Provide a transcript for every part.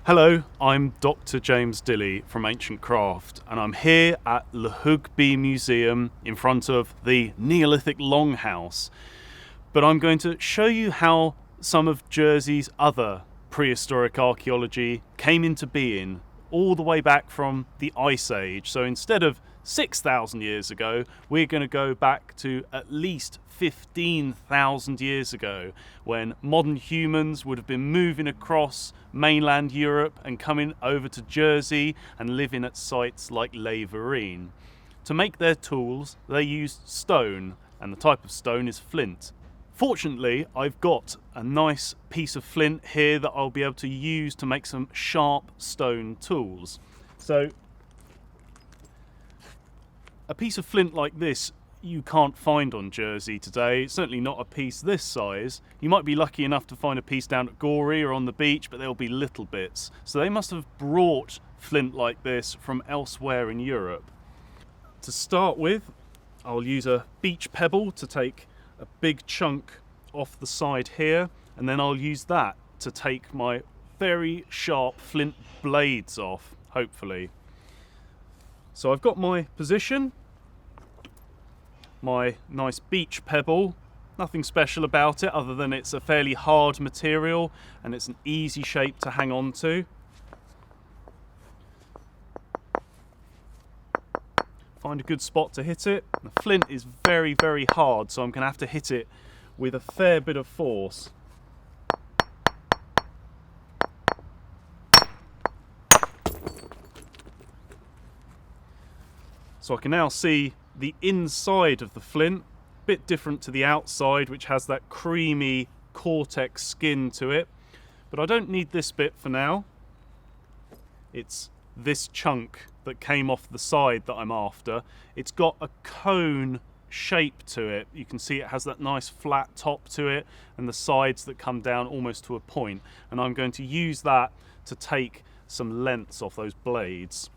Hello, I'm Dr. James Dilley from Ancient Craft, and I'm here at the Hougue Bie Museum in front of the Neolithic Longhouse. But I'm going to show you how some of Jersey's other prehistoric archaeology came into being all the way back from the Ice Age. So instead of 6,000 years ago, we're going to go back to at least 15,000 years ago, when modern humans would have been moving across mainland Europe and coming over to Jersey and living at sites like Les Verreines. To make their tools, they used stone, and the type of stone is flint. Fortunately, I've got a nice piece of flint here that I'll be able to use to make some sharp stone tools. So, a piece of flint like this you can't find on Jersey today. It's certainly not a piece this size. You might be lucky enough to find a piece down at Gorey or on the beach, but there'll be little bits. So they must have brought flint like this from elsewhere in Europe. To start with, I'll use a beach pebble to take a big chunk off the side here, and then I'll use that to take my very sharp flint blades off, hopefully. So I've got my position, my nice beach pebble, nothing special about it other than it's a fairly hard material and it's an easy shape to hang on to. Find a good spot to hit it. The flint is very, very hard, so I'm going to have to hit it with a fair bit of force. So I can now see the inside of the flint, a bit different to the outside, which has that creamy cortex skin to it. But I don't need this bit for now. It's this chunk that came off the side that I'm after. It's got a cone shape to it. You can see it has that nice flat top to it and the sides that come down almost to a point. And I'm going to use that to take some lengths off those blades.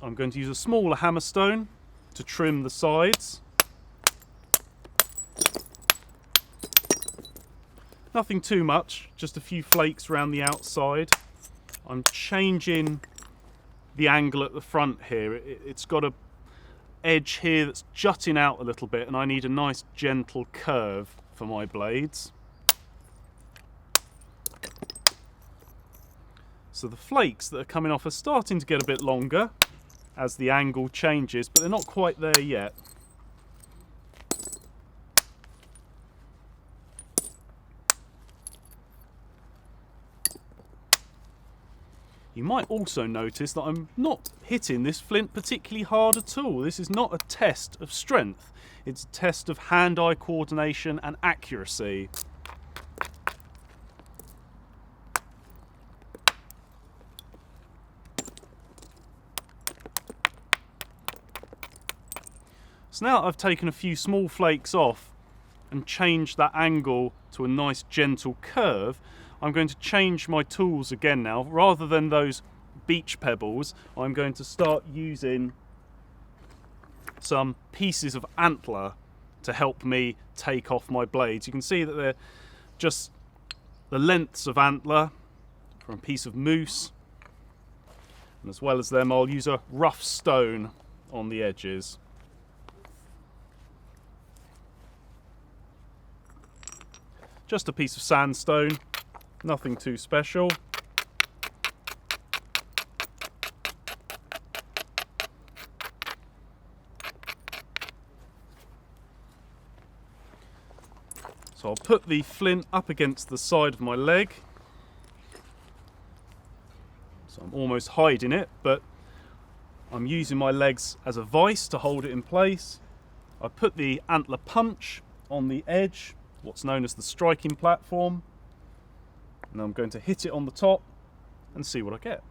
I'm going to use a smaller hammerstone to trim the sides. Nothing too much, just a few flakes around the outside. I'm changing the angle at the front here. It's got an edge here that's jutting out a little bit, and I need a nice gentle curve for my blades. So the flakes that are coming off are starting to get a bit longer as the angle changes, but they're not quite there yet. You might also notice that I'm not hitting this flint particularly hard at all. This is not a test of strength. It's a test of hand-eye coordination and accuracy. So now I've taken a few small flakes off and changed that angle to a nice gentle curve, I'm going to change my tools again now. Rather than those beach pebbles, I'm going to start using some pieces of antler to help me take off my blades. You can see that they're just the lengths of antler from a piece of moose. And as well as them, I'll use a rough stone on the edges. Just a piece of sandstone, nothing too special. So I'll put the flint up against the side of my leg. So I'm almost hiding it, but I'm using my legs as a vice to hold it in place. I put the antler punch on the edge, what's known as the striking platform, and I'm going to hit it on the top and see what I get.